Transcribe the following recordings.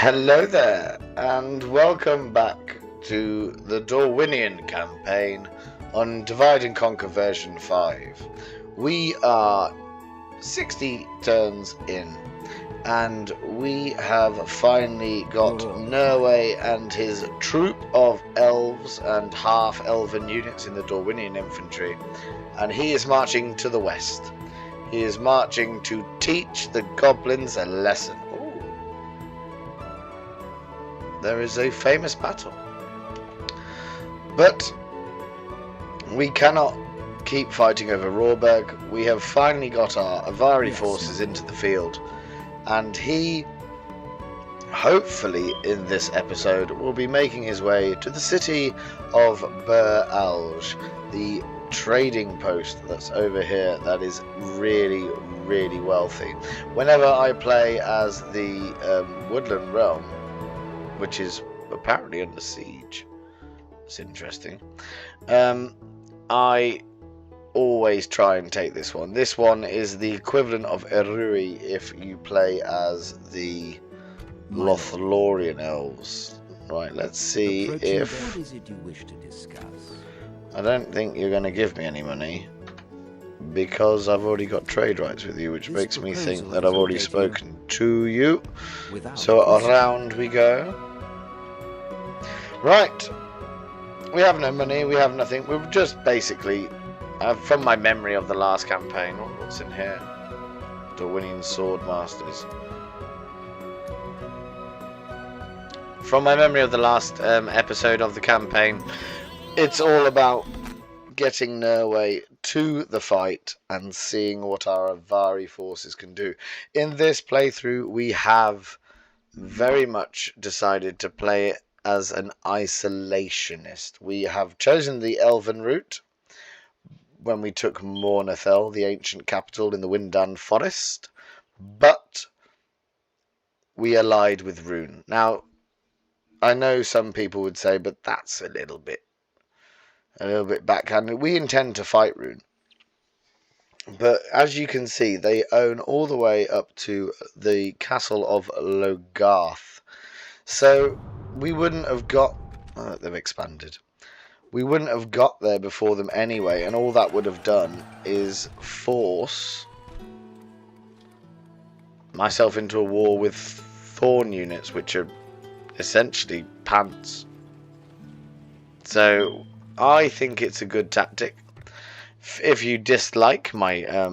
Hello there, and welcome back to the Dorwinion campaign on Divide and Conquer version 5. We are 60 turns in, and we have finally got Norway and his troop of elves and half-elven units in the Dorwinion infantry, and he is marching to the west. He is marching to teach the goblins a lesson. There is a famous battle. But we cannot keep fighting over Rawberg. We have finally got our Avari forces into the field, and he, hopefully in this episode, will be making his way to the city of Bur-Alge, the trading post that's over here that is really, really wealthy. Whenever I play as the Woodland Realm, which is apparently under siege, it's interesting, I always try and take this one. This one is the equivalent of Avari if you play as the Lothlorien elves. Right, let's see if... What is it you wish to discuss? I don't think you're going to give me any money, because I've already got trade rights with you, which makes me think that I've already spoken to you. So around we go. Right, we have no money, we have nothing. We're just basically, from my memory of the last campaign, what's in here? Dorwinion Sword Masters. From my memory of the last episode of the campaign, it's all about getting Norway to the fight and seeing what our Avari forces can do. In this playthrough, we have very much decided to play it as an isolationist. We have chosen the Elven route when we took Mornethel, the ancient capital in the Windan Forest, but we allied with Rune. Now, I know some people would say, but that's a little bit backhanded. We intend to fight Rune, but as you can see, they own all the way up to the castle of Logarth. So we wouldn't have got... they've expanded. We wouldn't have got there before them anyway, and all that would have done is force myself into a war with Thorn units, which are essentially pants. So I think it's a good tactic. If you dislike my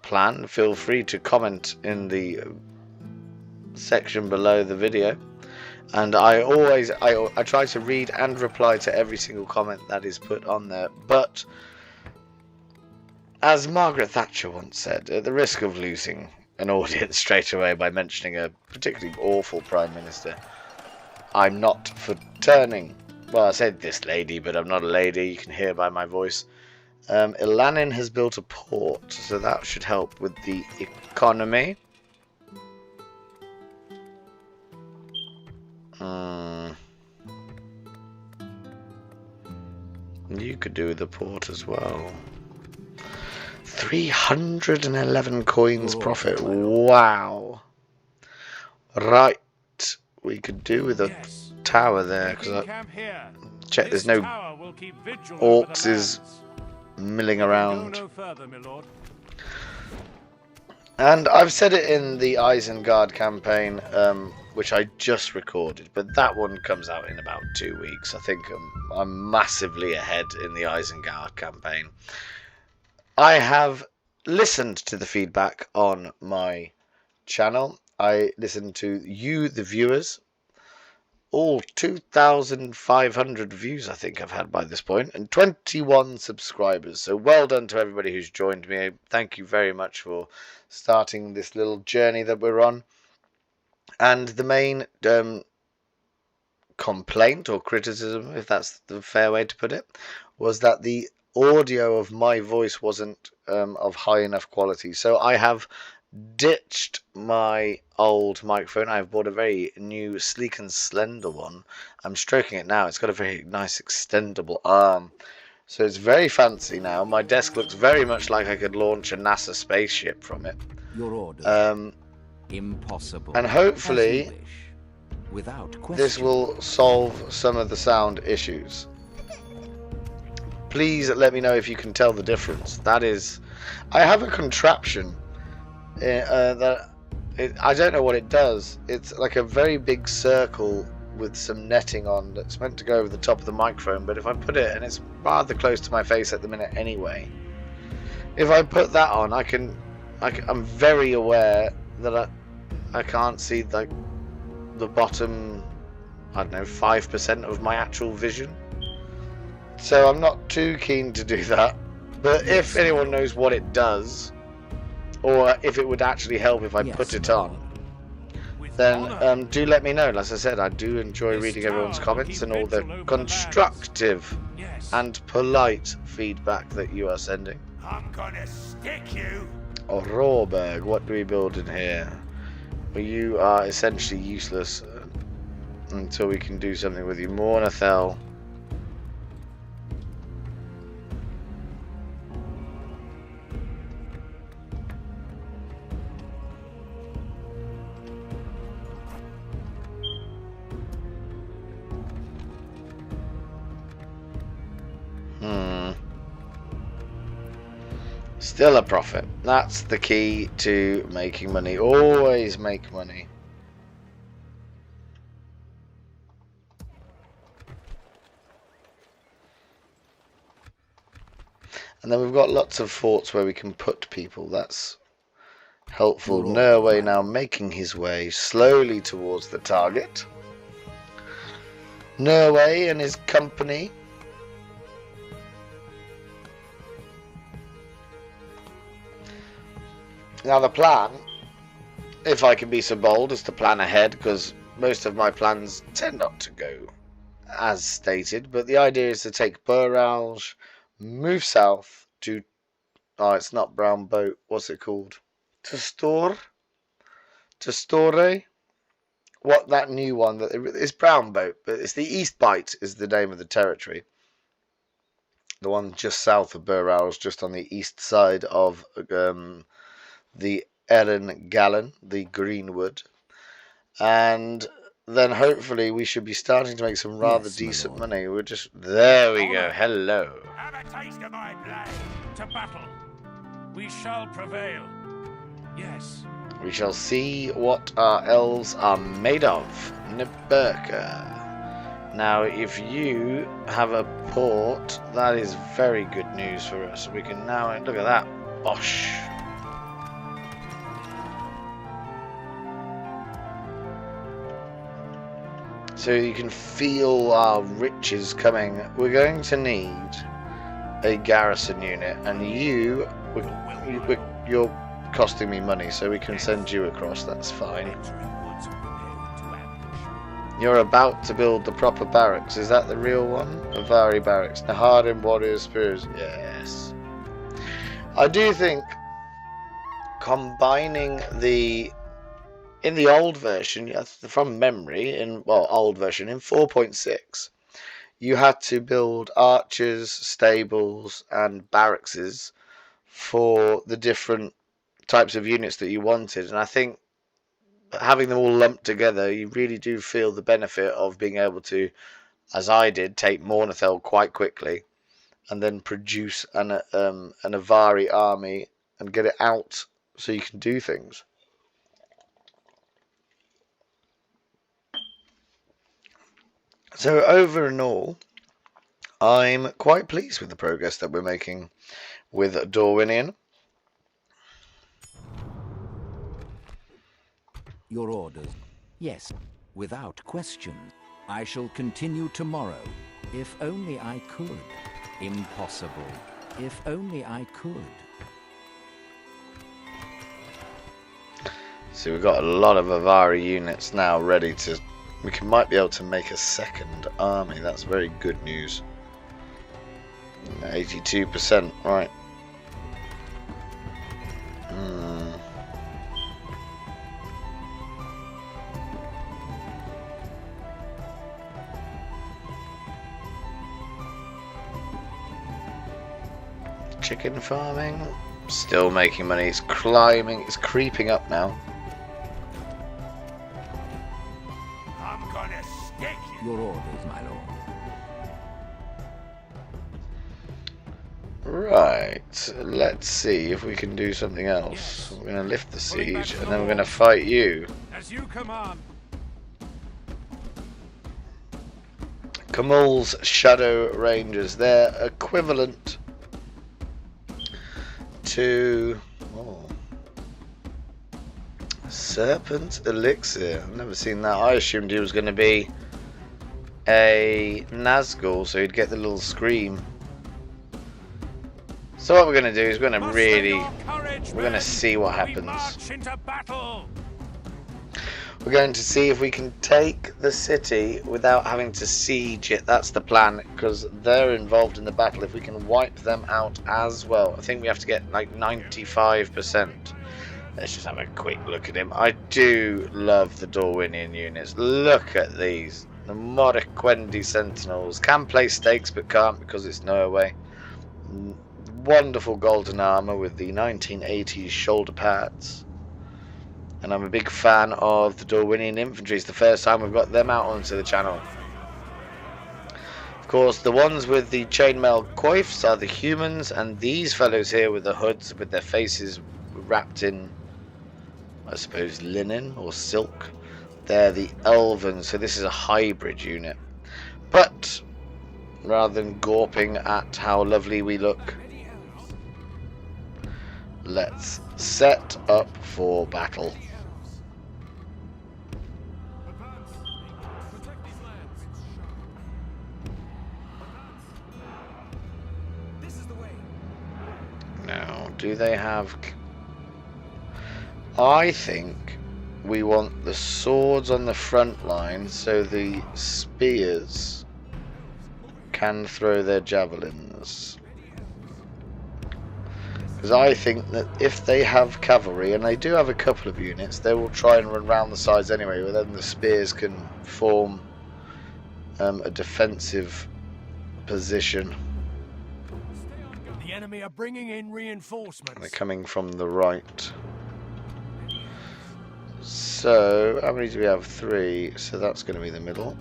plan, feel free to comment in the section below the video, and I try to read and reply to every single comment that is put on there. But as Margaret Thatcher once said, at the risk of losing an audience straight away by mentioning a particularly awful Prime Minister, I'm not for turning. Well, I said this lady, but I'm not a lady, you can hear by my voice. Ilanin has built a port, so that should help with the economy. You could do the port as well. 311 coins profit. Wow. Right. We could do with a tower there, because I check there's no orcs milling around. And I've said it in the Isengard campaign, which I just recorded, but that one comes out in about 2 weeks. I think I'm massively ahead in the Isengard campaign. I have listened to the feedback on my channel. I listened to you, the viewers. All 2,500 views I think I've had by this point, and 21 subscribers. So well done to everybody who's joined me. Thank you very much for starting this little journey that we're on. And the main complaint or criticism, if that's the fair way to put it, was that the audio of my voice wasn't of high enough quality. So I have ditched my old microphone. I've bought a very new, sleek and slender one. I'm stroking it now. It's got a very nice extendable arm, so it's very fancy now. My desk looks very much like I could launch a NASA spaceship from it. Your order. Impossible. And hopefully Without question. this will solve some of the sound issues. Please let me know if you can tell the difference. That is, I have a contraption I don't know what it does. It's like a very big circle with some netting on that's meant to go over the top of the microphone, but if I put it, and it's rather close to my face at the minute anyway, if I put that on, I'm very aware that I can't see the bottom, I don't know, 5% of my actual vision. So I'm not too keen to do that. But if anyone knows what it does, or if it would actually help if I put it on, then do let me know. As I said, I do enjoy reading everyone's comments and all the constructive and polite feedback that you are sending. I'm gonna stick you. Oh, Rawberg, what do we build in here? Well, you are essentially useless until we can do something with you. Mornathel. Still a profit. That's the key to making money. Always make money. And then we've got lots of forts where we can put people. That's helpful. Norway now making his way slowly towards the target. Norway and his company. Now the plan, if I can be so bold as to plan ahead, because most of my plans tend not to go as stated, but the idea is to take Burralge, move south to, oh, it's not Brown Boat, what's it called? Tostore? What, that new one, that it's Brown Boat, but it's the East Bight is the name of the territory. The one just south of Burralge, just on the east side of the Erin Gallen, the Greenwood, and then hopefully we should be starting to make some rather decent money. We're just, there we go, hello. Have a taste of my blade. To battle. We shall prevail. Yes. We shall see what our elves are made of. Neberka. Now, if you have a port, that is very good news for us. We can now, look at that, bosh. So you can feel our riches coming. We're going to need a garrison unit, and you're costing me money, so we can send you across. That's fine. You're about to build the proper barracks. Is that the real one? Avari barracks. Naharim warrior spears. Yes. I do think combining in the old version, from memory, old version, in 4.6, you had to build archers, stables, and barracks for the different types of units that you wanted. And I think having them all lumped together, you really do feel the benefit of being able to, as I did, take Mornathel quite quickly, and then produce an Avari army and get it out so you can do things. So over and all, I'm quite pleased with the progress that we're making with Dorwinion. Your orders. Yes, without question. I shall continue tomorrow. If only I could. Impossible. If only I could. So we've got a lot of Avari units now ready to... We might be able to make a second army. That's very good news. 82%, right. Chicken farming, still making money. It's climbing, it's creeping up now. I'm Your orders, my lord. Right, let's see if we can do something else. We're going to lift the siege, and then we're going to fight you. As you command. Kamal's Shadow Rangers. They're equivalent to Serpent Elixir. I've never seen that. I assumed he was going to be a Nazgul, so he'd get the little scream. So what we're going to do is we're going to see what happens. We're going to see if we can take the city without having to siege it. That's the plan, because they're involved in the battle. If we can wipe them out as well. I think we have to get like 95%. Let's just have a quick look at him. I do love the Dorwinion units. Look at these. The Moriquendi Sentinels. Can play stakes but can't because it's Norway. Wonderful golden armor with the 1980s shoulder pads. And I'm a big fan of the Dorwinion infantry. It's the first time we've got them out onto the channel. Of course, the ones with the chainmail coifs are the humans, and these fellows here with the hoods with their faces wrapped in, I suppose, linen or silk, they're the elven. So this is a hybrid unit. But rather than gawping at how lovely we look, let's set up for battle. Now, do they have... I think we want the swords on the front line so the spears can throw their javelins. Because I think that if they have cavalry, and they do have a couple of units, they will try and run round the sides anyway, but then the spears can form a defensive position. The enemy are bringing in reinforcements. They're coming from the right. So, how many do we have? 3, so that's going to be the middle.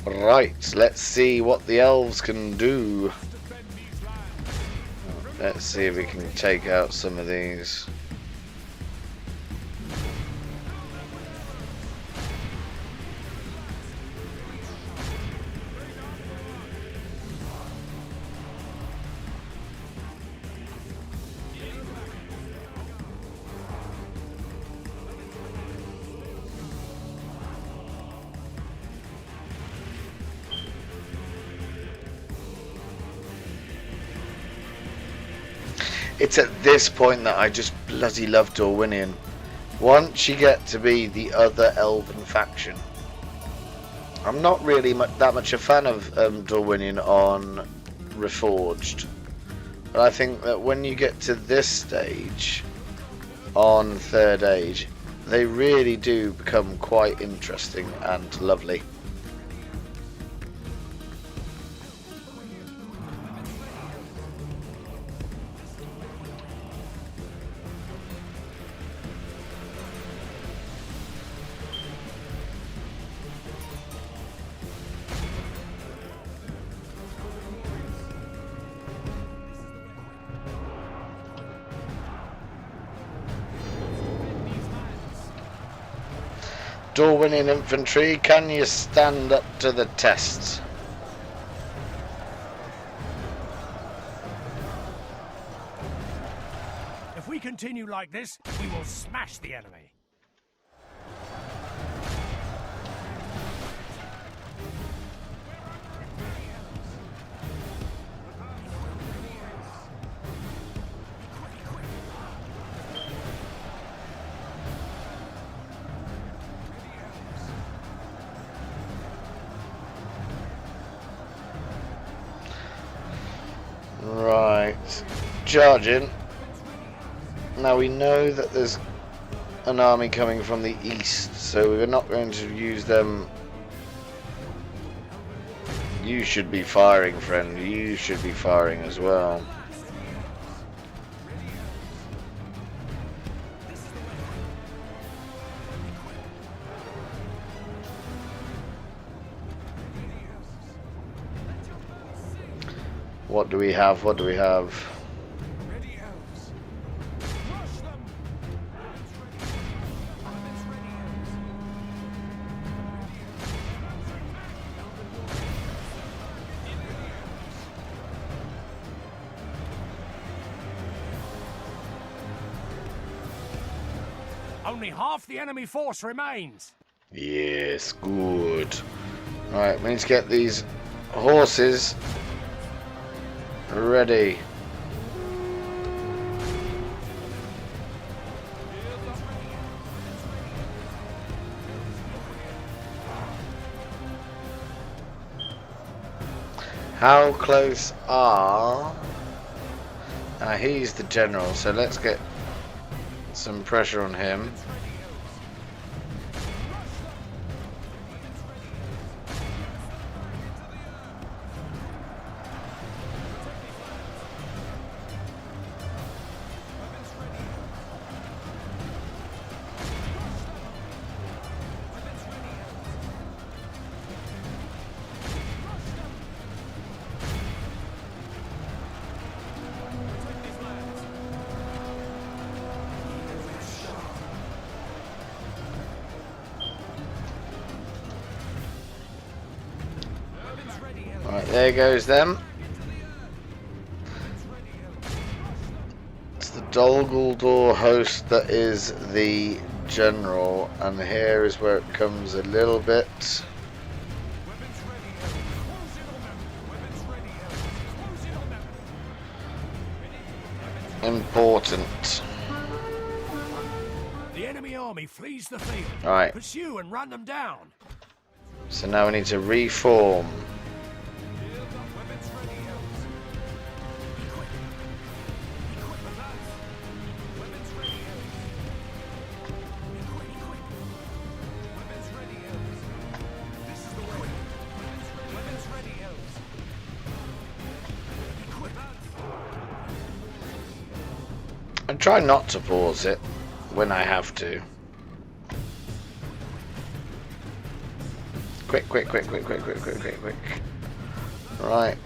Right, let's see what the elves can do. Let's see if we can take out some of these. It's at this point that I just bloody love Dorwinion. Once you get to be the other elven faction. I'm not really that much a fan of Dorwinion on Reforged. But I think that when you get to this stage on Third Age, they really do become quite interesting and lovely. Dorwinion infantry, can you stand up to the test? If we continue like this, we will smash the enemy. Right, charging. Now we know that there's an army coming from the east, so we're not going to use them. You should be firing, friend. You should be firing as well. What do we have? What do we have? Ready elves. Rush them. Only half the enemy force remains. Yes, good. Alright, we need to get these horses ready. How close are... he's the general, so let's get some pressure on him. Right, there goes them. It's the Dolguldor host that is the general, and here is where it comes a little bit important. The enemy army flees the field. Right. Pursue and run them down. So now we need to reform. I try not to pause it when I have to. Quick, quick, quick, quick, quick, quick, quick, quick, quick. Right.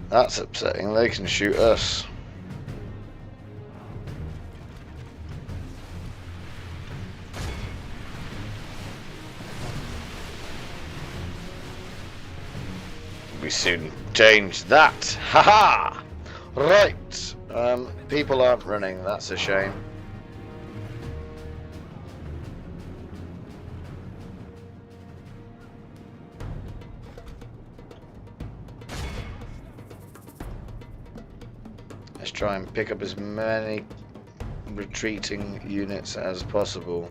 That's upsetting. They can shoot us. We soon change that. Haha! Right. People aren't running. That's a shame. Let's try and pick up as many retreating units as possible.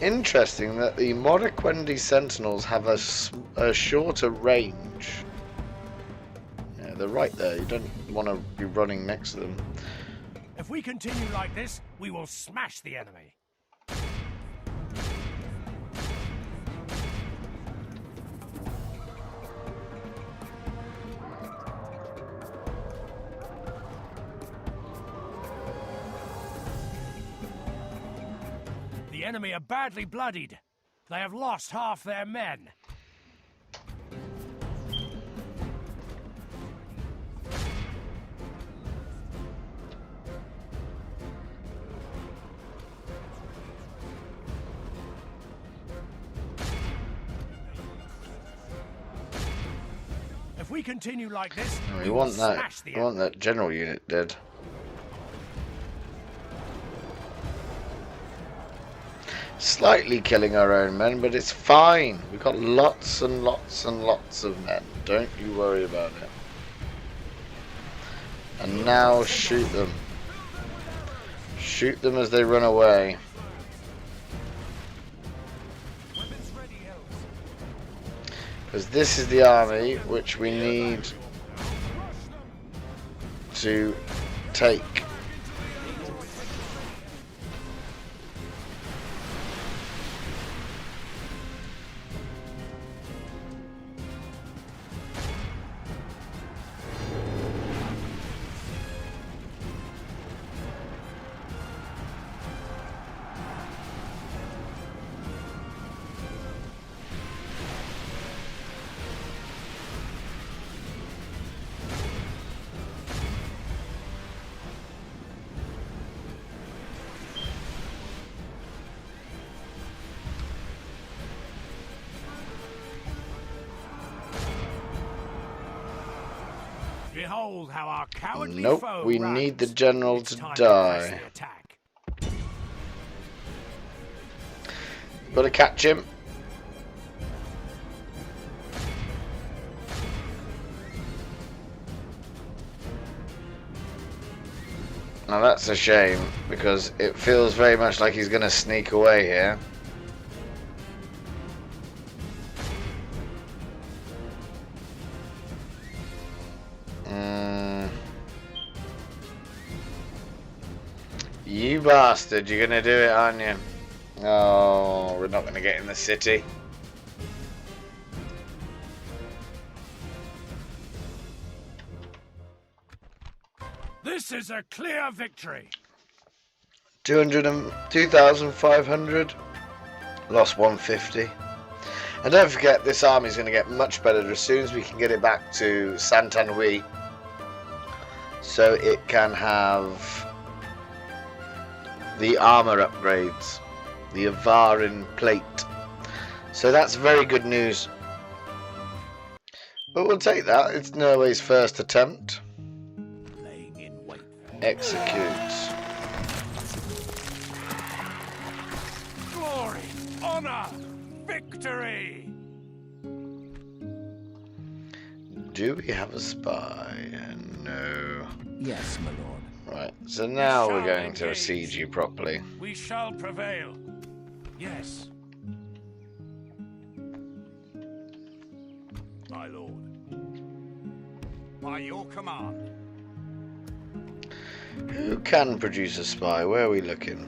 Interesting that the Moriquendi Sentinels have a shorter range. Yeah, they're right there. You don't want to be running next to them. If we continue like this, we will smash the enemy. The enemy are badly bloodied. They have lost half their men. If we continue like this, We want that. We want that general unit dead. Slightly killing our own men, but it's fine. We've got lots and lots and lots of men. Don't you worry about it. And now shoot them. Shoot them as they run away. Because this is the army which we need to take. Behold how our cowardly Nope, foe we runs. need the general It's to time die. press the attack. Gotta catch him. Now that's a shame, because it feels very much like he's gonna sneak away here. You bastard, you're gonna do it, aren't you? Oh, we're not gonna get in the city. This is a clear victory. 2,500. Lost 150. And don't forget, this army's going to get much better as soon as we can get it back to Saint-Anouilh, so it can have the armor upgrades, the Avari plate. So that's very good news. But we'll take that. It's Norway's first attempt. Laying in wait. Executes. Glory, honor, victory. Do we have a spy? No. Yes, my lord. Right, so now we're shall going to engage. siege you properly. We shall prevail. Yes. My lord. By your command. Who can produce a spy? Where are we looking?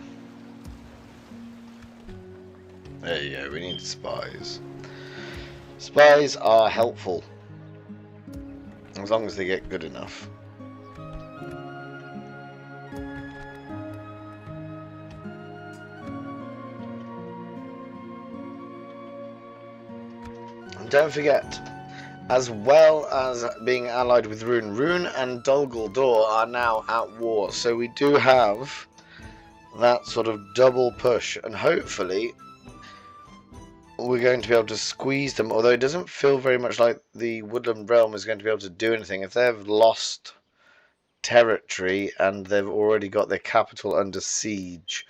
There you go, we need spies. Spies are helpful, as long as they get good enough. And don't forget, as well as being allied with Rune and Dol Guldur are now at war, so we do have that sort of double push, and hopefully we're going to be able to squeeze them, although it doesn't feel very much like the Woodland Realm is going to be able to do anything. If they've lost territory and they've already got their capital under siege,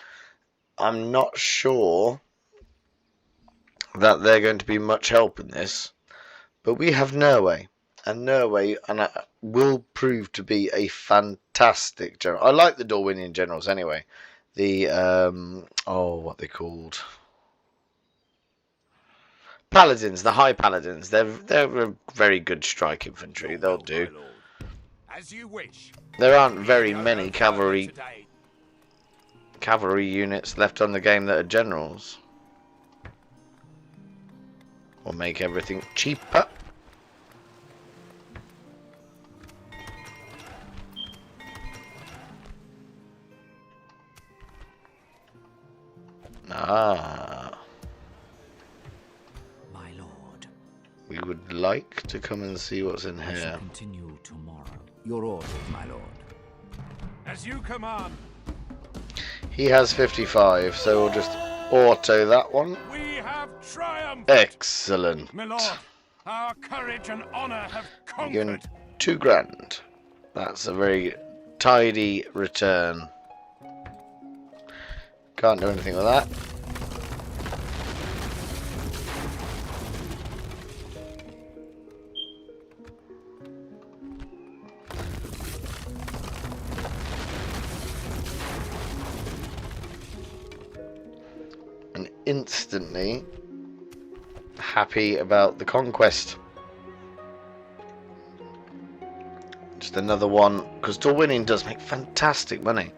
I'm not sure that they're going to be much help in this. But we have Norway, and Norway will prove to be a fantastic general. I like the Dorwinion generals anyway. The, what they're called? Paladins, the High Paladins. They're a very good strike infantry. They'll do. As you wish. There aren't very many cavalry units left on the game that are generals. Will make everything cheaper. Ah. My lord. We would like to come and see what's in I shall here. continue tomorrow. Your orders, my lord. As you command. He has 55, so we'll just auto that one. We have triumphed. Excellent. My lord, our courage and honor have Given conquered. 2 grand. That's a very tidy return. Can't do anything with that. And instantly happy about the conquest. Just another one, because Dorwinion does make fantastic money.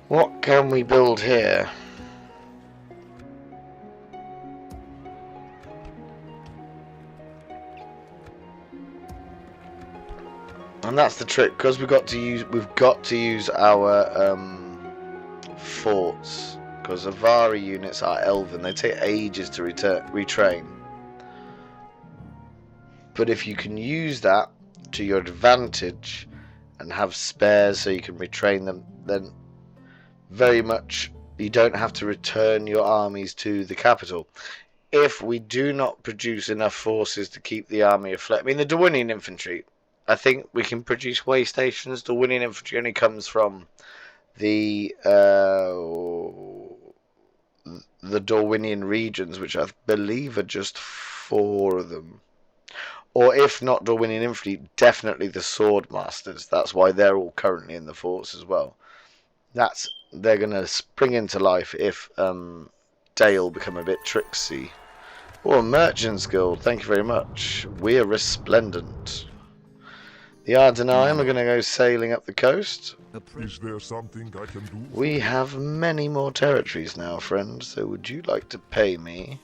What can we build here? And that's the trick, because we've got to use our forts, because Avari units are elven. They take ages to retrain. But if you can use that to your advantage and have spares so you can retrain them, then very much you don't have to return your armies to the capital. If we do not produce enough forces to keep the army afloat, I mean, the Dorwinion infantry I think we can produce way stations. Dorwinion infantry only comes from the Dorwinion regions, which I believe are just 4 of them. Or if not Dorwinion infantry, definitely the sword masters. That's why they're all currently in the forts as well. They're going to spring into life if Dale become a bit tricksy. Oh, Merchant's Guild, thank you very much. We're resplendent. The Ardenheim are going to go sailing up the coast. Is there something I can do? We have many more territories now, friend. So would you like to pay me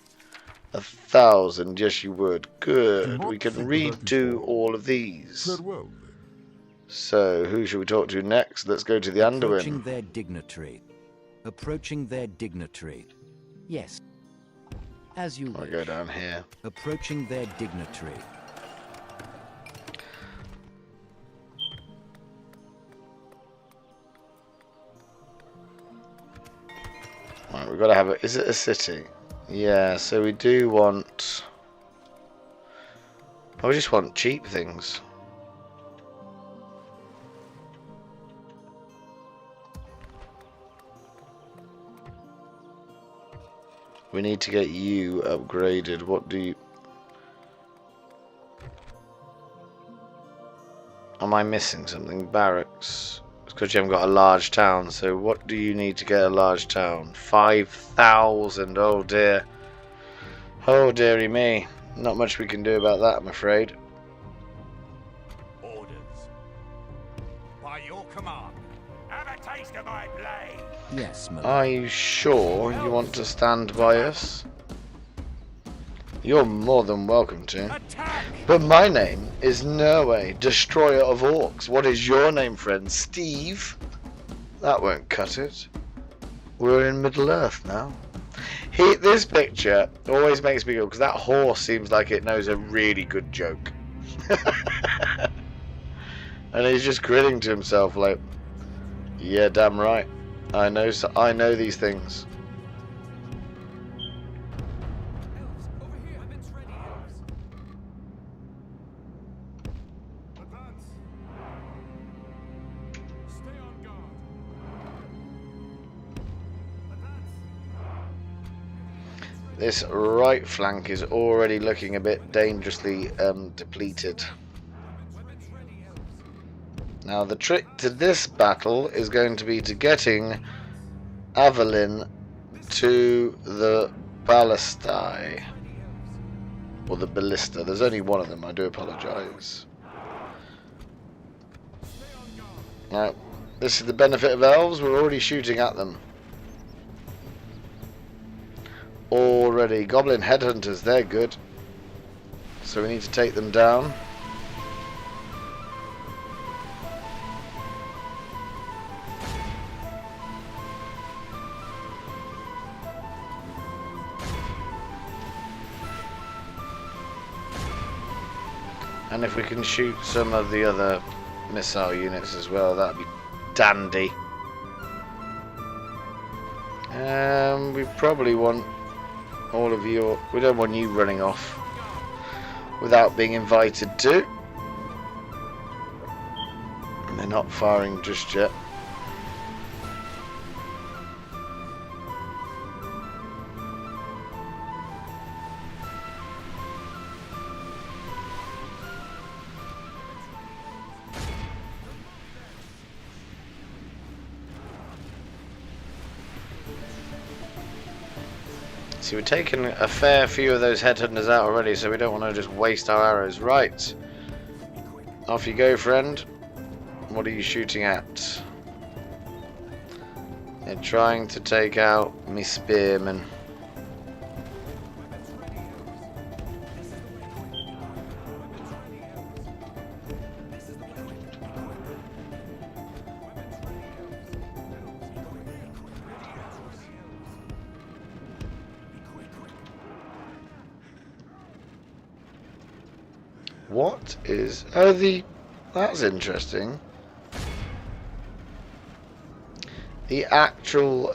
1,000? Yes, you would. Good. We can redo all of these. Farewell, then. So, who should we talk to next? Let's go to the Underwin. Approaching their dignitary. Approaching their dignitary. Yes. As you I'll wish. go down here. Approaching their dignitary. Right, we've got to have it. Is it a city? Yeah, so we do want... I just want cheap things. We need to get you upgraded. What do you... Am I missing something? Barracks. It's because you haven't got a large town. So what do you need to get a large town? 5,000. Oh dear. Oh dearie me. Not much we can do about that, I'm afraid. Orders. By your command. Have a taste of my blade. Yes, my Are you sure you want to stand by us? You're more than welcome to. Attack! But my name is Norway, Destroyer of Orcs. What is your name, friend? Steve? That won't cut it. We're in Middle Earth now. This picture always makes me go, because that horse seems like it knows a really good joke. And he's just grinning to himself like, yeah, damn right. I know these things. This right flank is already looking a bit dangerously depleted. Now the trick to this battle is going to be to getting Avalyn to the Ballistae. Or the Ballista. There's only one of them, I do apologise. Now, this is the benefit of elves, we're already shooting at them. Already. Goblin headhunters, they're good. So we need to take them down. And if we can shoot some of the other missile units as well, that'd be dandy. We probably want all of you. We don't want you running off without being invited to. And they're not firing just yet. See, we've taken a fair few of those headhunters out already, so we don't want to just waste our arrows. Right. Off you go, friend. What are you shooting at? They're trying to take out me spearmen. What is... Oh, that's interesting. The actual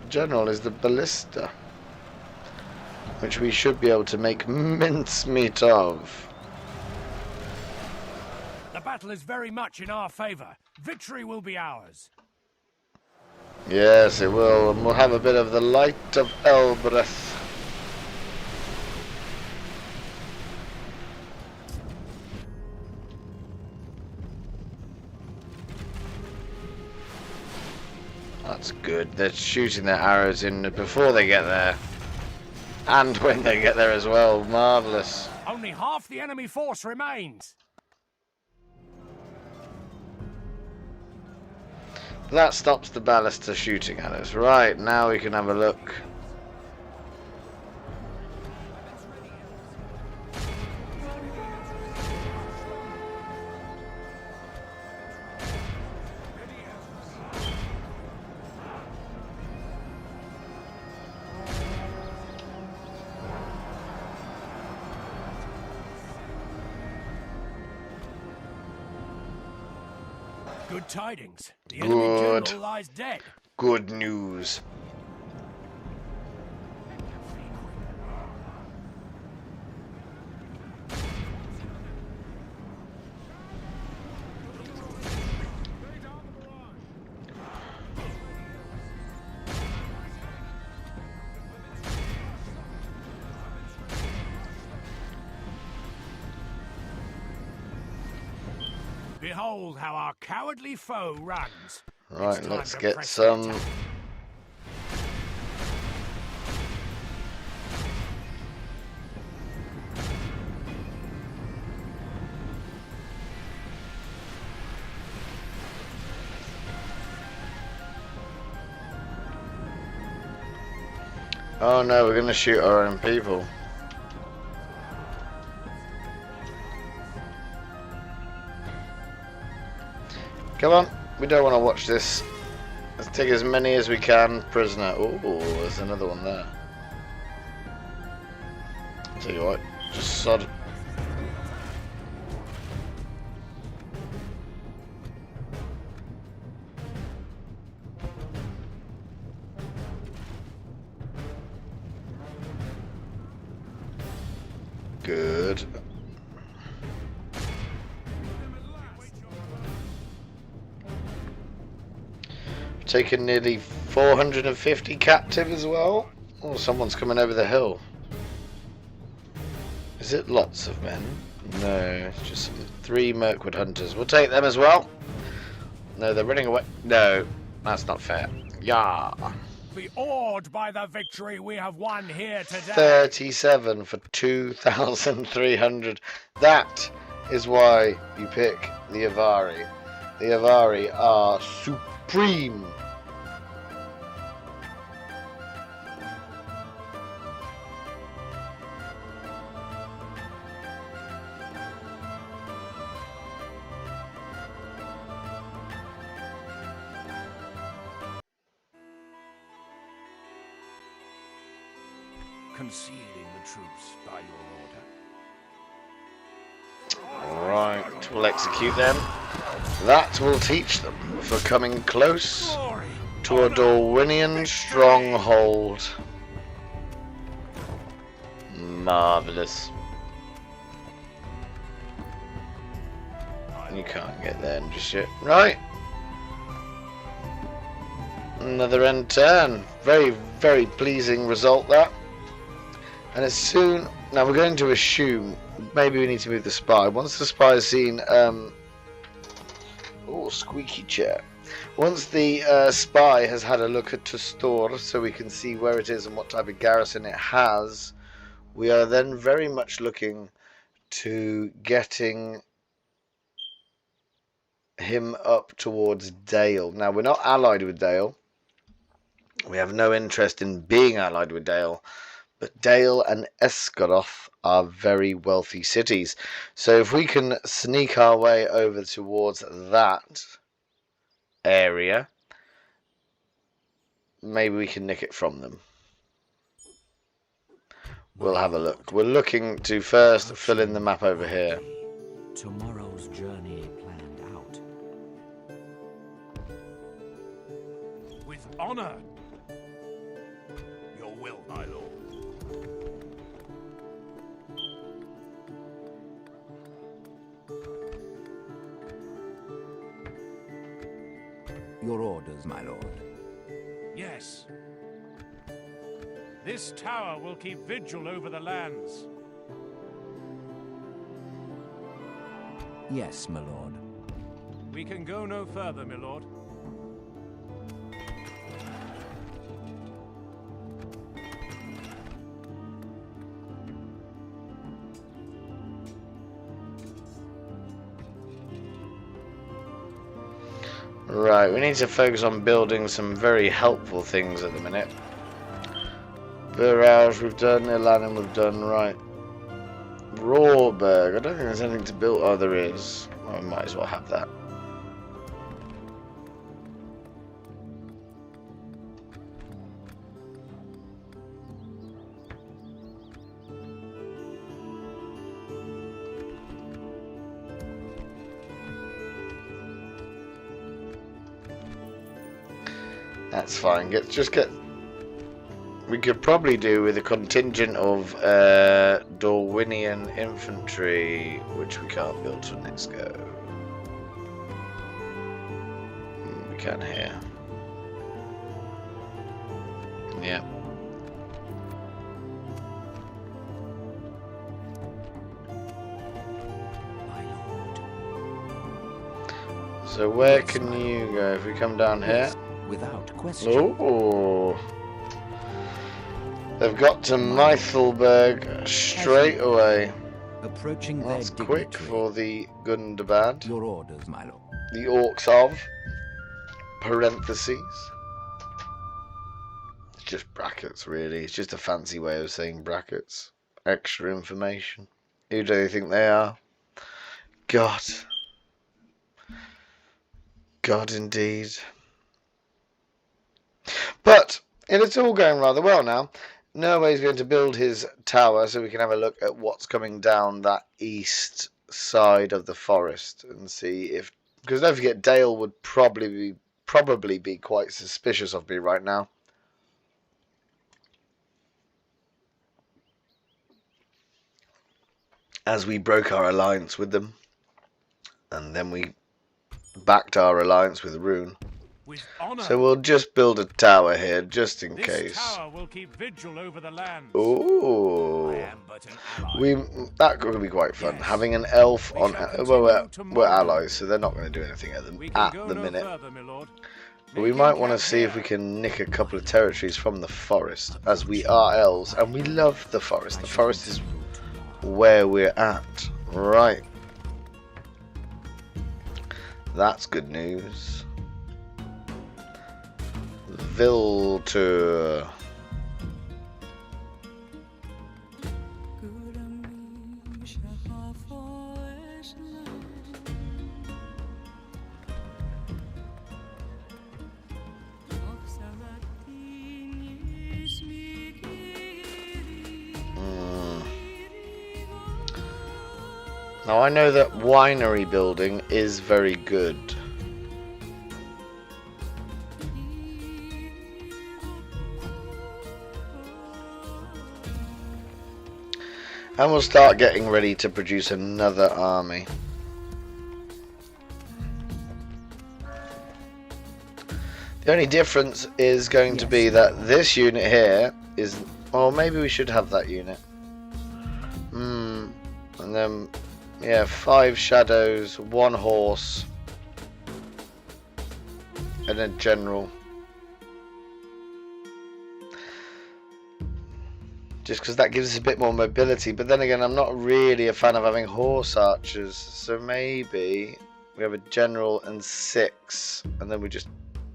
general is the ballista, which we should be able to make mincemeat of. battle is very much in our favor. Victory will be ours. Yes, it will, and we'll have a bit of the light of Elbreth. That's good. They're shooting their arrows in before they get there. And when they get there as well. Marvellous. Only half the enemy force remains. That stops the ballista shooting at us. Right, now we can have a look. Good tidings. The enemy general lies dead. Good news. Behold how our cowardly foe runs. Right, It's let's time to get press some. the attack. Oh no, we're going to shoot our own people. Come on, we don't want to watch this. Let's take as many as we can prisoner. Oh, there's another one there. Tell you what, just sod. Good. Taken nearly 450 captive as well. Oh, someone's coming over the hill. Is it lots of men? No, it's just 3 Mirkwood hunters. We'll take them as well. No, they're running away. No, that's not fair. Yeah. Be awed by the victory we have won here today. 37 for 2,300. That is why you pick the Avari. The Avari are supreme. Concealing the troops by your order. Right, we'll execute them. That will teach them for coming close Glory, to a Dorwinion stronghold. Marvellous. You can't get there just yet. Right. Another end turn. Very, very pleasing result that. And as soon... Now we're going to assume... Maybe we need to move the spy. Once the spy has seen... oh, squeaky chair. Once the spy has had a look at Tustor, so we can see where it is and what type of garrison it has, we are then very much looking to getting him up towards Dale. Now, we're not allied with Dale. We have no interest in being allied with Dale. But Dale and Esgaroth are very wealthy cities. So if we can sneak our way over towards that area, maybe we can nick it from them. We'll have a look. We're looking to first fill in the map over here. Tomorrow's journey planned out. with honor. Your will, my lord. Your orders, my lord. Yes. This tower will keep vigil over the lands. Yes, my lord. We can go no further, my lord. Right, we need to focus on building some very helpful things at the minute. Burrows we've done, Ilanin we've done, right. Rawberg, I don't think there's anything to build. Oh, there is. I might as well have that. That's fine. We could probably do with a contingent of Dorwinion infantry, which we can't build till next go. We can here. Yeah. So where can you go? If we come down here. Without question. Oh. They've got to Meithelberg straight away. Approaching That's their quick dignitary. for the Gundabad. Your orders, my lord. The Orcs of parentheses. It's just brackets, really. It's just a fancy way of saying brackets. Extra information. Who do you think they are? God. God, indeed. But it's all going rather well now. Norway's going to build his tower so we can have a look at what's coming down that east side of the forest and see if, because don't forget Dale would probably be quite suspicious of me right now. As we broke our alliance with them, and then we backed our alliance with Rune. With honor. So we'll just build a tower here, just in This case. tower will keep vigil over the lands. Ooh. I am but an ally. That could be quite fun. Yes. Having an elf We on. shall Well, we're tomorrow. allies, so they're not going to do anything We can at go the no minute. further, my lord. But we Make might him want to camp see if here. we can nick a couple of territories from the forest, as we are elves, and we love the forest. The forest is where we're at. Right. That's good news. Viltur. Now I know that winery building is very good. And we'll start getting ready to produce another army. The only difference is going to be that this unit here is... Or maybe we should have that unit. And then, yeah, 5 shadows, 1 horse, and a general. Just because that gives us a bit more mobility. But then again, I'm not really a fan of having horse archers. So maybe we have a general and 6. And then we just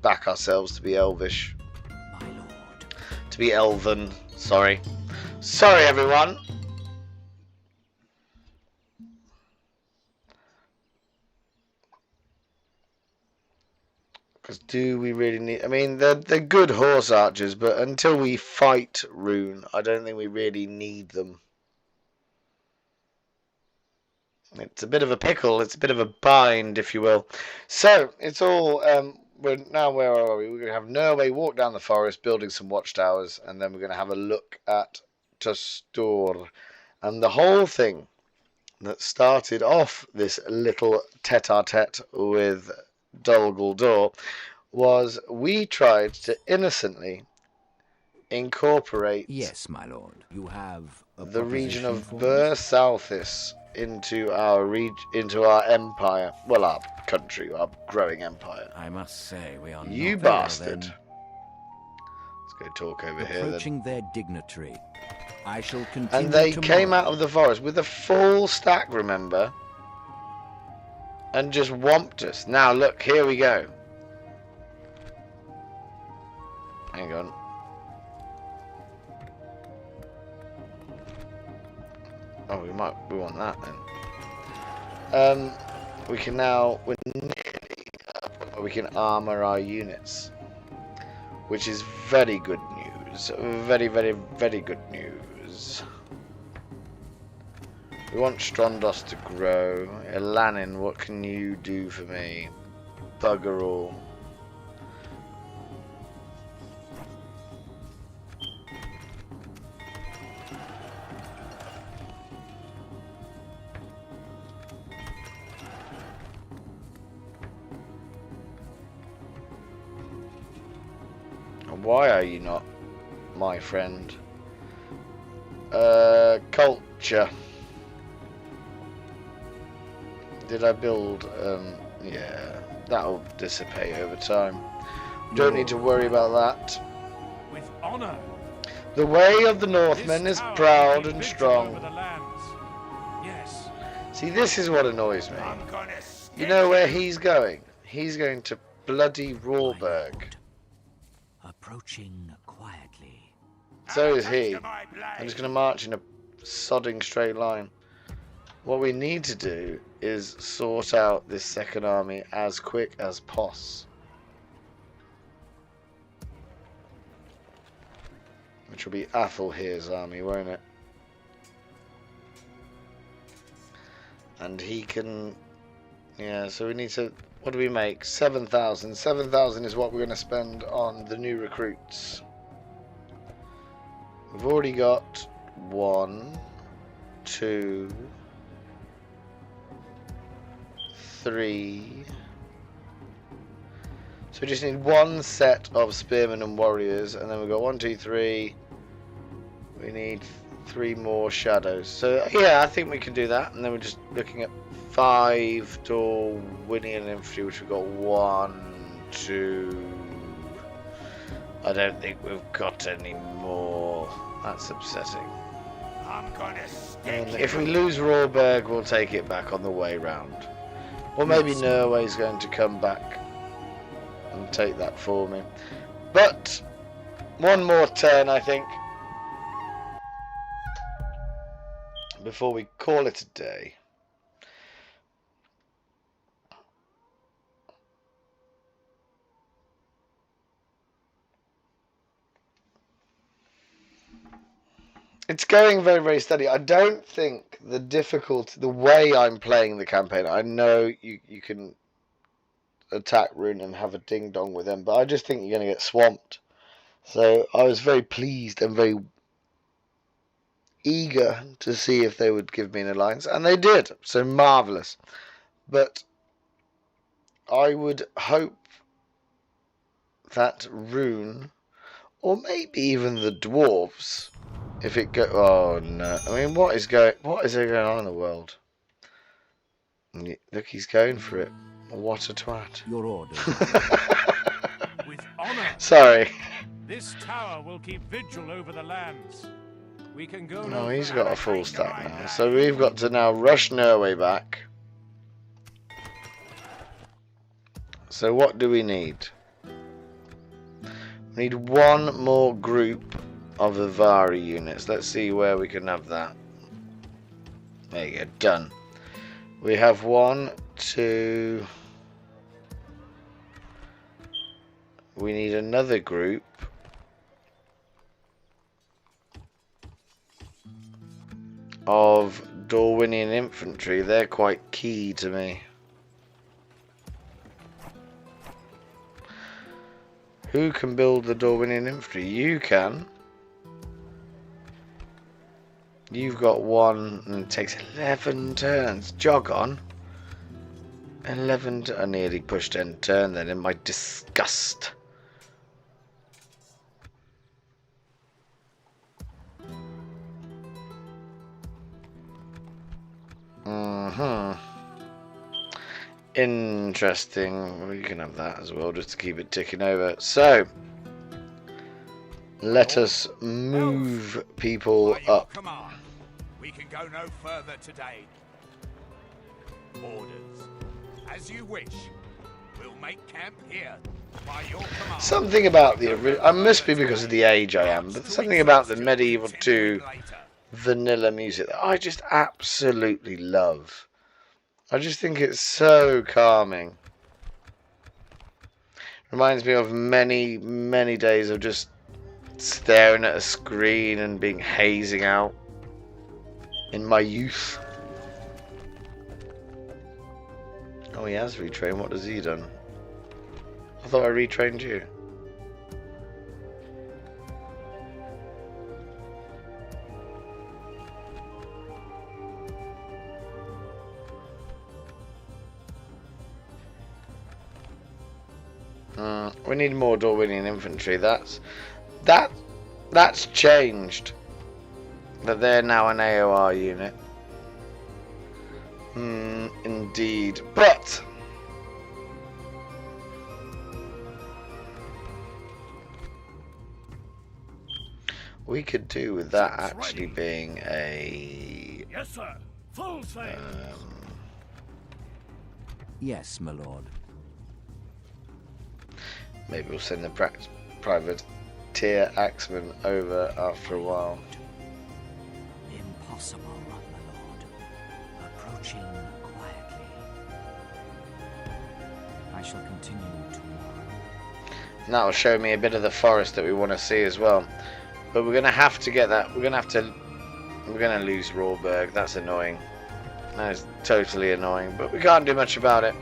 back ourselves to be elvish. My lord. To be elven. Sorry. Sorry, everyone. Because do we really need... I mean, they're good horse archers, but until we fight Rune, I don't think we really need them. It's a bit of a pickle. It's a bit of a bind, if you will. So, it's all... now, where are we? We're going to have Norway walk down the forest, building some watchtowers, and then we're going to have a look at Tustor. And the whole thing that started off this little tete-a-tete with Dol Guldur was we tried to innocently incorporate Yes, my lord. You have a the region proposition of for Bur us? Southis into our empire. Well, our country, our growing empire. I must say we are You not very well, bastard. then. Let's go talk over here then. Approaching their dignitary. I shall continue And they tomorrow. came out of the forest with a full stack, remember? And just whomped us. Now look, here we go. Hang on. Oh, we want that then. We can now, we're nearly up where we can armor our units, which is very good news. Very, very, very good news. We want Strondos to grow. Elanin, what can you do for me? Bugger all. Why are you not my friend? Culture. Did I build? Yeah, that'll dissipate over time. Don't need to worry about that. With honor. The way of the Northmen is proud and strong. Yes. See, this is what annoys me. You know where he's going? He's going to bloody Rawberg. Approaching quietly. So is he. I'm just going to march in a sodding straight line. What we need to do is sort out this second army as quick as poss. Which will be Athelhere's army, won't it? And he can... Yeah, so we need to... What do we make? 7,000. 7,000 is what we're going to spend on the new recruits. We've already got 1, 2, 3. So we just need one set of spearmen and warriors, and then we've got 1, 2, 3. We need 3 more shadows. So yeah, I think we can do that. And then we're just looking at 5 Dorwinion infantry, which we've got 1, 2. I don't think we've got any more. That's upsetting. I'm gonna stick And you. if we lose Rawberg, we'll take it back on the way round. Or maybe Norway's going to come back and take that for me. But one more turn, I think, before we call it a day. It's going very, very steady. I don't think the way I'm playing the campaign, I know you can attack Rune and have a ding-dong with them, but I just think you're going to get swamped. So I was very pleased and very eager to see if they would give me an alliance, and they did. So marvellous. But I would hope that Rune, or maybe even the dwarves, if it go, oh no! I mean, what is there going on in the world? Look, he's going for it. What a twat! Your orders. With honor. Sorry. This tower will keep vigil over the lands. We can go. No, he's got a full stack now, so we've got to now rush Norway back. So what do we need? We need one more group of Avari units. Let's see where we can have that. There you go, done. We have 1, 2. We need another group. Of Dorwinion infantry. They're quite key to me. Who can build the Dorwinion infantry? You can. You've got 1 and it takes 11 turns. Jog on. 11 I nearly pushed end turn then in my disgust. Interesting. Well, you can have that as well, just to keep it ticking over. So, let us move people up. We can go no further today. Orders. As you wish. We'll make camp here. By your command. Something about the... I must be because of the age I am, but something about the Medieval 2 vanilla music that I just absolutely love. I just think it's so calming. Reminds me of many, many days of just staring at a screen and being hazing out in my youth. Oh, he has retrained. What has he done? I thought I retrained you. We need more Dorwinion infantry. That's changed. That they're now an AOR unit. Indeed. But we could do with that actually being a... Yes, sir. Full sail. Yes, my lord. Maybe we'll send the privateer axeman over after a while. Impossible, my lord. Approaching quietly. I shall continue tomorrow. And that will show me a bit of the forest that we want to see as well. But we're going to have to get that. We're going to lose Rawberg. That's annoying. That is totally annoying. But we can't do much about it.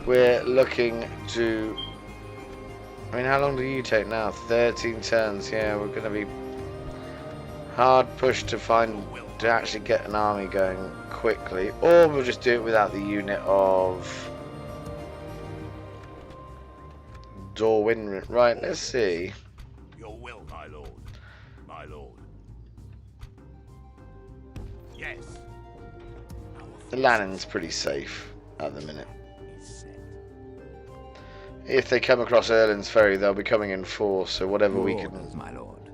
We're looking to... I mean, how long do you take now? 13 turns. Yeah, we're going to be hard pushed to actually get an army going quickly. Or we'll just do it without the unit of Dorwinion. Right, let's see. Your will, my lord. My lord. Yes. The Lanning's pretty safe at the minute. If they come across Erlin's Ferry, they'll be coming in force, so whatever we can my lord.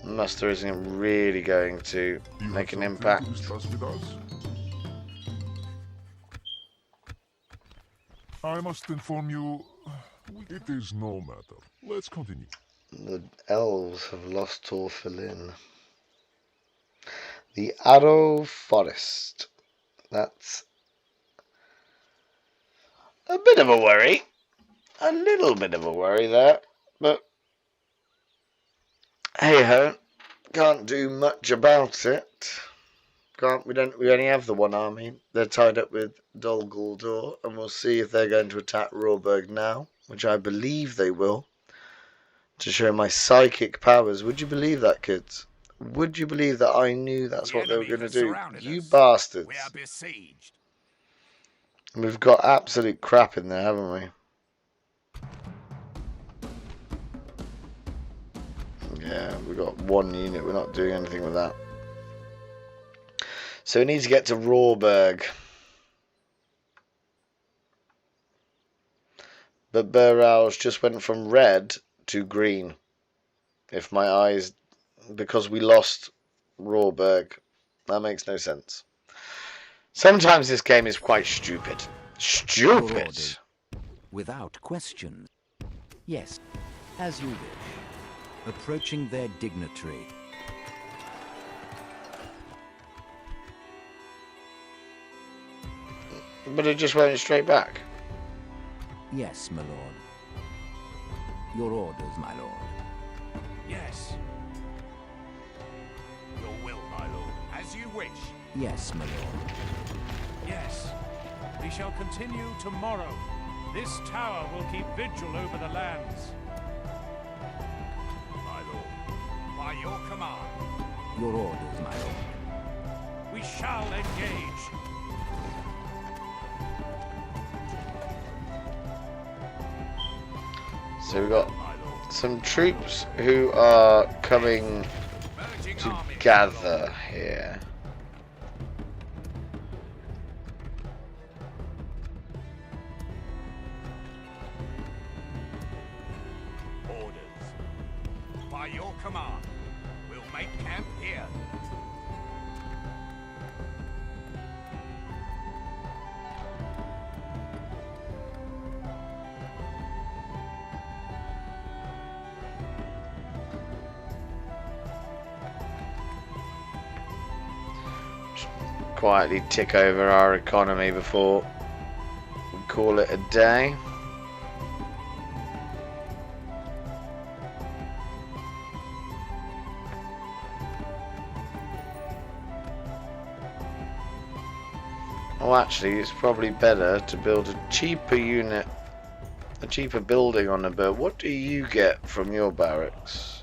muster isn't really going to make an impact. I must inform you, it is no matter. Let's continue. The elves have lost Torfilin. The Arrow Forest. That's a bit of a worry. A little bit of a worry there, but hey ho, can't do much about it. We only have the one army. They're tied up with Dol Guldur, and we'll see if they're going to attack Rawberg now, which I believe they will, to show my psychic powers. Would you believe that, kids? Would you believe that I knew that's what they were going to do? You bastards. We are besieged. We've got absolute crap in there, haven't we? Yeah, we've got one unit. We're not doing anything with that. So we need to get to Rawberg. But Burrow's just went from red to green. If my eyes... Because we lost Rawberg. That makes no sense. Sometimes this game is quite stupid. Stupid! Without question. Yes, as you wish. Approaching their dignitary. But it just went straight back. Yes, my lord. Your orders, my lord. Yes. Your will, my lord. As you wish. Yes, my lord. Yes. We shall continue tomorrow. This tower will keep vigil over the lands. My lord. By your command. Your orders, my lord. We shall engage. So we've got some troops who are coming to gather here. Orders. By your command, we'll make camp here. Quietly tick over our economy before we call it a day. Oh, actually, it's probably better to build a cheaper unit, a cheaper building on the boat. What do you get from your barracks?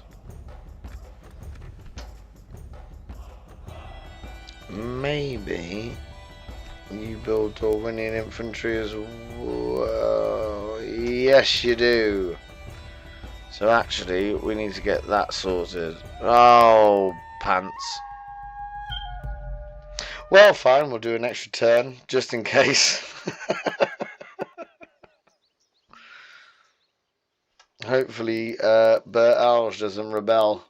Maybe you build Dorwinion infantry as well. Yes, you do. So actually, we need to get that sorted. Oh, pants. Well, fine, we'll do an extra turn, just in case. Hopefully, Bert Alge doesn't rebel.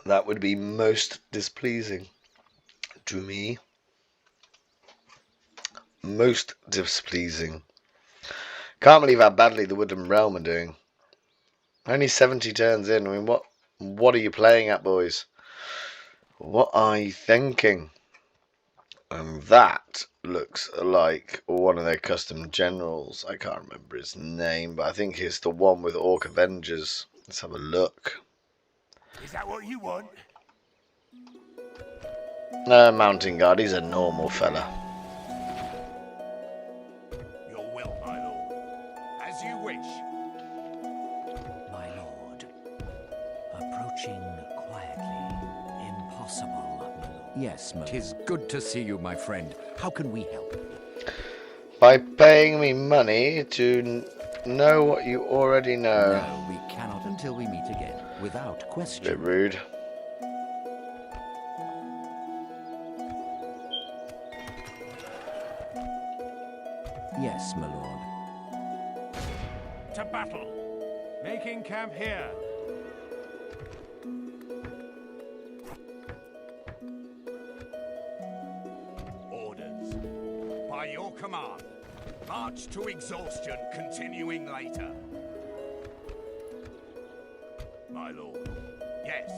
That would be most displeasing to me. Most displeasing. Can't believe how badly the Wooden Realm are doing. Only 70 turns in. I mean, what are you playing at, boys? What are you thinking? And that looks like one of their custom generals. I can't remember his name, but I think it's the one with Orc Avengers. Let's have a look. Is that what you want? Mountain Guard, he's a normal fella. Your will, my lord. As you wish. My lord. Approaching quietly. Impossible, my lord. Yes, my lord. 'Tis good to see you, my friend. How can we help? By paying me money to know what you already know. No, we cannot until we meet again. Without question. Bit rude. Yes, my lord. To battle. Making camp here. Orders. By your command. March to exhaustion, continuing later. My lord. Yes.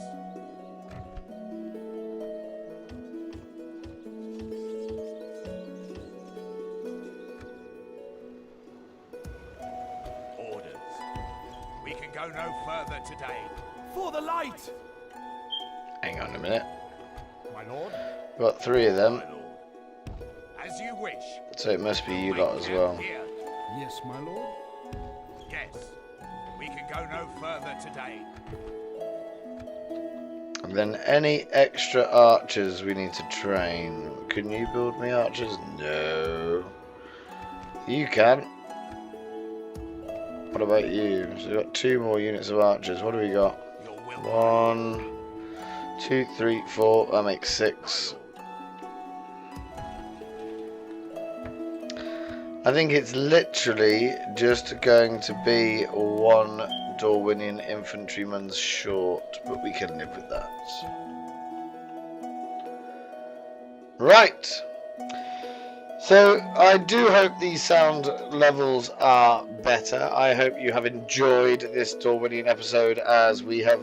Orders. We can go no further today. For the light! Hang on a minute. My lord. Got 3 of them, My lord. As you wish. so it must be you lot as well. Here. Yes, my lord. Yes. We can go no further today. And then any extra archers we need to train. Can you build me archers? No. You can. What about you? So we've got 2 more units of archers. What do we got? Your will. 1, 2, 3, 4. That makes 6. I think it's literally just going to be 1 Dorwinion infantryman's short, but we can live with that. Right. So I do hope these sound levels are better. I hope you have enjoyed this Dorwinion episode, as we have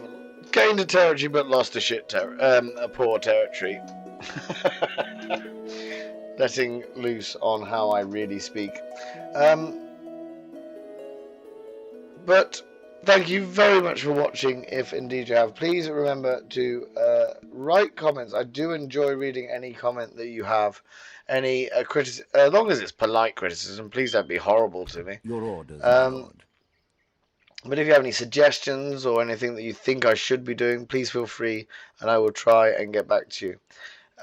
gained a territory but lost a poor territory. Letting loose on how I really speak. But thank you very much for watching, if indeed you have. Please remember to write comments. I do enjoy reading any comment that you have. Any criticism, as long as it's polite criticism. Please don't be horrible to me. Your orders, my lord. But if you have any suggestions or anything that you think I should be doing, please feel free, and I will try and get back to you.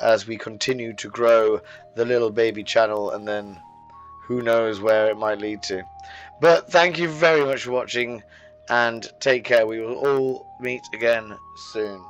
as we continue to grow the little baby channel, and then who knows where it might lead to. But thank you very much for watching, and take care. We will all meet again soon.